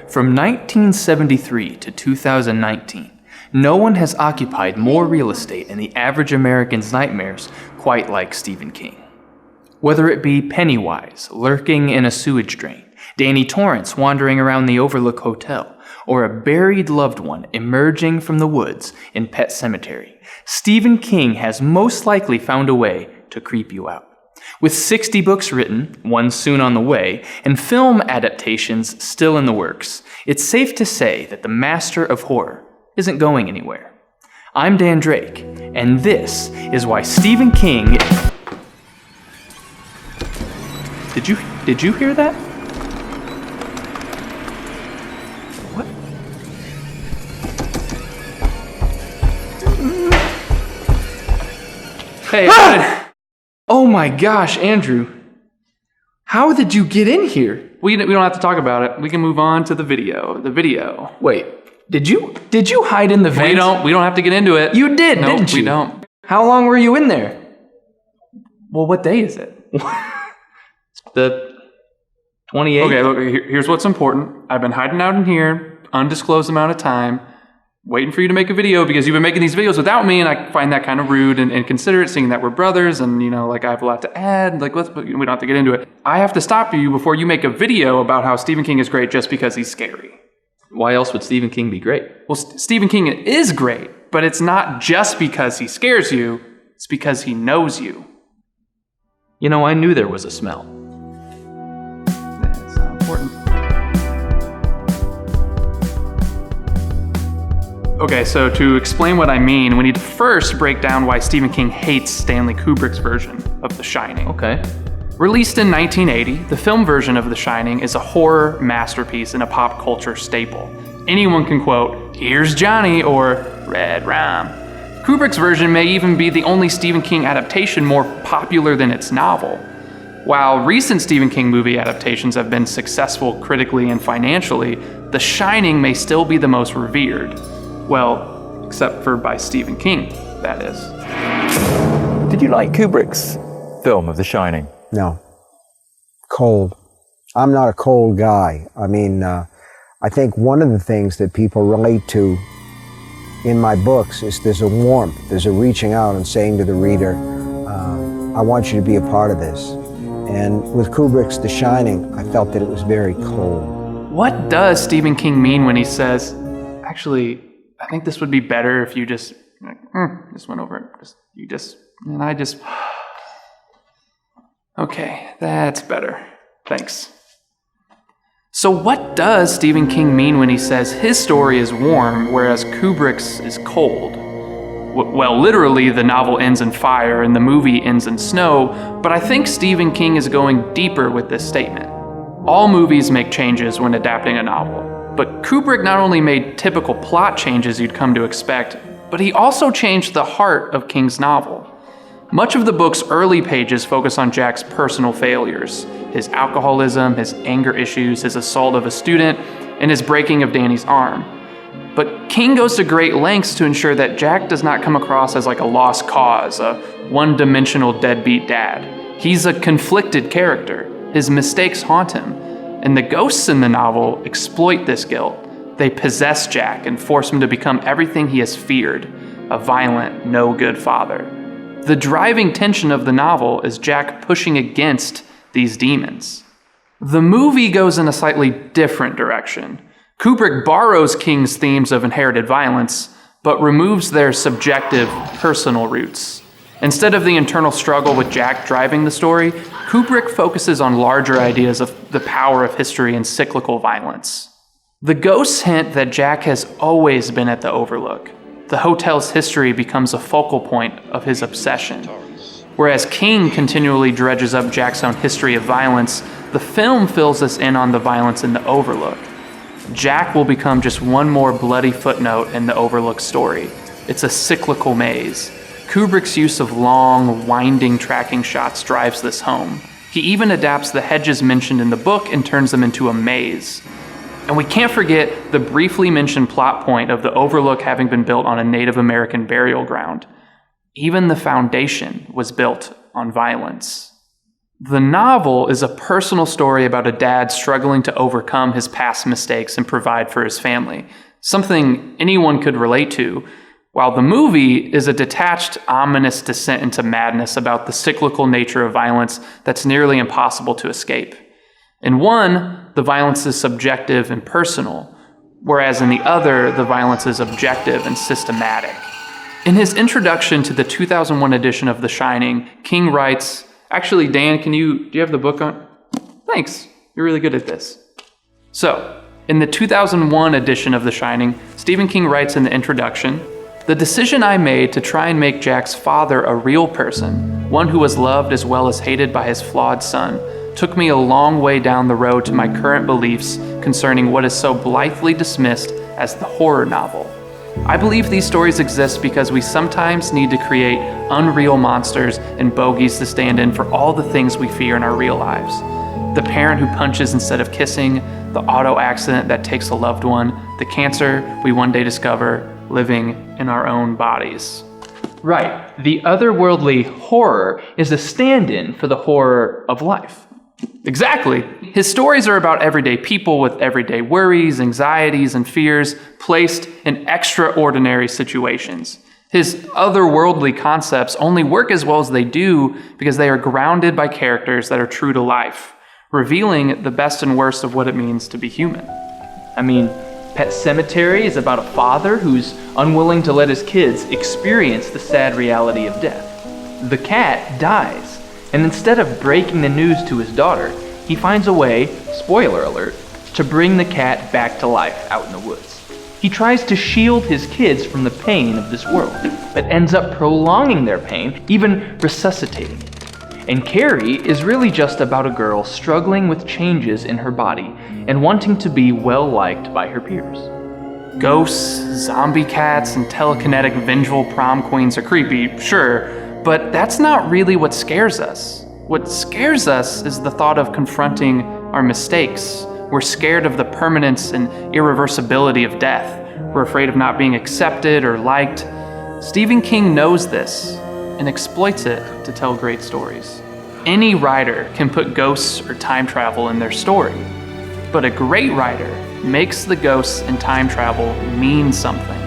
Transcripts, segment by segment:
From 1973 to 2019, no one has occupied more real estate in the average American's nightmares quite like Stephen King. Whether it be Pennywise lurking in a sewage drain, Danny Torrance wandering around the Overlook Hotel, or a buried loved one emerging from the woods in Pet Sematary, Stephen King has most likely found a way to creep you out. With 60 books written, one soon on the way, and film adaptations still in the works, it's safe to say that the master of horror isn't going anywhere. I'm Dan Drake, and this is why Stephen King... Did you hear that? What? Hey, oh my gosh, Andrew. How did you get in here? We don't have to talk about it. We can move on to the video. Wait, did you hide in the vents? We don't have to get into it. You did, nope, didn't you? We don't. How long were you in there? Well, what day is it? The 28th? Okay, look, here's what's important. I've been hiding out in here, undisclosed amount of time, waiting for you to make a video because you've been making these videos without me, and I find that kind of rude and inconsiderate, seeing that we're brothers, and, I have a lot to add. We don't have to get into it. I have to stop you before you make a video about how Stephen King is great just because he's scary. Why else would Stephen King be great? Well, Stephen King is great, but it's not just because he scares you, it's because he knows you. I knew there was a smell. That's not important. Okay, so to explain what I mean, we need to first break down why Stephen King hates Stanley Kubrick's version of The Shining. Okay. Released in 1980, the film version of The Shining is a horror masterpiece and a pop culture staple. Anyone can quote, "Here's Johnny," or "Red Rum." Kubrick's version may even be the only Stephen King adaptation more popular than its novel. While recent Stephen King movie adaptations have been successful critically and financially, The Shining may still be the most revered. Well, except for by Stephen King, that is. Did you like Kubrick's film of The Shining? No. Cold. I'm not a cold guy. I think one of the things that people relate to in my books is there's a warmth, there's a reaching out and saying to the reader, I want you to be a part of this. And with Kubrick's The Shining, I felt that it was very cold. What does Stephen King mean when he says, actually, I think this would be better if you just went over it. And I just... Okay, that's better. Thanks. So what does Stephen King mean when he says his story is warm, whereas Kubrick's is cold? Well, literally, the novel ends in fire and the movie ends in snow, but I think Stephen King is going deeper with this statement. All movies make changes when adapting a novel, but Kubrick not only made typical plot changes you'd come to expect, but he also changed the heart of King's novel. Much of the book's early pages focus on Jack's personal failures, his alcoholism, his anger issues, his assault of a student, and his breaking of Danny's arm. But King goes to great lengths to ensure that Jack does not come across as like a lost cause, a one-dimensional deadbeat dad. He's a conflicted character. His mistakes haunt him, and the ghosts in the novel exploit this guilt. They possess Jack and force him to become everything he has feared, a violent, no-good father. The driving tension of the novel is Jack pushing against these demons. The movie goes in a slightly different direction. Kubrick borrows King's themes of inherited violence, but removes their subjective, personal roots. Instead of the internal struggle with Jack driving the story, Kubrick focuses on larger ideas of the power of history and cyclical violence. The ghosts hint that Jack has always been at the Overlook. The hotel's history becomes a focal point of his obsession. Whereas King continually dredges up Jack's own history of violence, the film fills us in on the violence in the Overlook. Jack will become just one more bloody footnote in the Overlook story. It's a cyclical maze. Kubrick's use of long, winding tracking shots drives this home. He even adapts the hedges mentioned in the book and turns them into a maze. And we can't forget the briefly mentioned plot point of the Overlook having been built on a Native American burial ground. Even the foundation was built on violence. The novel is a personal story about a dad struggling to overcome his past mistakes and provide for his family, something anyone could relate to, while the movie is a detached, ominous descent into madness about the cyclical nature of violence that's nearly impossible to escape. In one, the violence is subjective and personal, whereas in the other, the violence is objective and systematic. In his introduction to the 2001 edition of The Shining, King writes, actually, Dan, do you have the book on? Thanks, you're really good at this. So, in the 2001 edition of The Shining, Stephen King writes in the introduction, "The decision I made to try and make Jack's father a real person, one who was loved as well as hated by his flawed son, took me a long way down the road to my current beliefs concerning what is so blithely dismissed as the horror novel. I believe these stories exist because we sometimes need to create unreal monsters and bogeys to stand in for all the things we fear in our real lives. The parent who punches instead of kissing, the auto accident that takes a loved one, the cancer we one day discover living in our own bodies." Right. The otherworldly horror is a stand-in for the horror of life. Exactly. His stories are about everyday people with everyday worries, anxieties, and fears placed in extraordinary situations. His otherworldly concepts only work as well as they do because they are grounded by characters that are true to life, revealing the best and worst of what it means to be human. I mean, Pet Sematary is about a father who's unwilling to let his kids experience the sad reality of death. The cat dies, and instead of breaking the news to his daughter, he finds a way, spoiler alert, to bring the cat back to life out in the woods. He tries to shield his kids from the pain of this world, but ends up prolonging their pain, even resuscitating it. And Carrie is really just about a girl struggling with changes in her body and wanting to be well-liked by her peers. Ghosts, zombie cats, and telekinetic vengeful prom queens are creepy, sure, but that's not really what scares us. What scares us is the thought of confronting our mistakes. We're scared of the permanence and irreversibility of death. We're afraid of not being accepted or liked. Stephen King knows this and exploits it to tell great stories. Any writer can put ghosts or time travel in their story, but a great writer makes the ghosts and time travel mean something.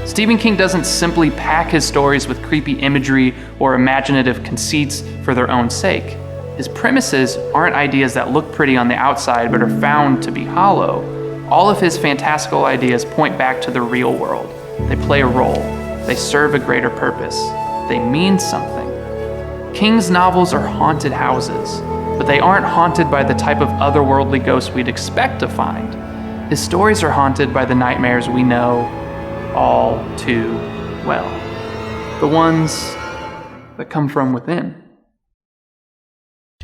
Stephen King doesn't simply pack his stories with creepy imagery or imaginative conceits for their own sake. His premises aren't ideas that look pretty on the outside but are found to be hollow. All of his fantastical ideas point back to the real world. They play a role. They serve a greater purpose. They mean something. King's novels are haunted houses, but they aren't haunted by the type of otherworldly ghosts we'd expect to find. His stories are haunted by the nightmares we know all too well. The ones that come from within.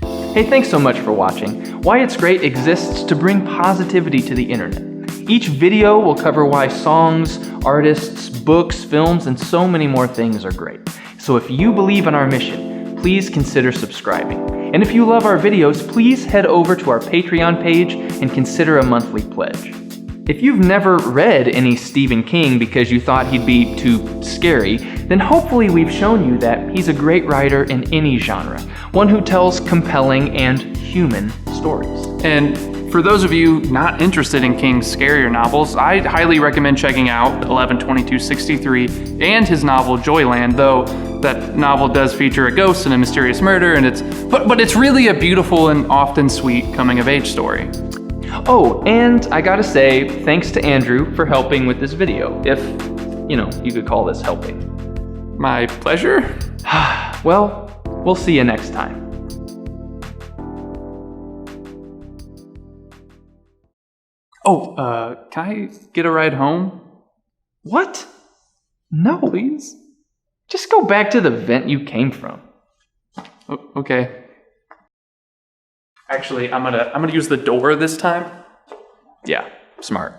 Hey, thanks so much for watching. Why It's Great exists to bring positivity to the internet. Each video will cover why songs, artists, books, films, and so many more things are great. So if you believe in our mission, please consider subscribing. And if you love our videos, please head over to our Patreon page and consider a monthly pledge. If you've never read any Stephen King because you thought he'd be too scary, then hopefully we've shown you that he's a great writer in any genre, one who tells compelling and human stories. And for those of you not interested in King's scarier novels, I'd highly recommend checking out 11/22/63 and his novel Joyland, though that novel does feature a ghost and a mysterious murder, and but it's really a beautiful and often sweet coming-of-age story. Oh, and I gotta say, thanks to Andrew for helping with this video, if, you could call this helping. My pleasure. Well, we'll see you next time. Oh, can I get a ride home? What? No. Please? Just go back to the vent you came from. Okay. Actually, I'm gonna use the door this time. Yeah, smart.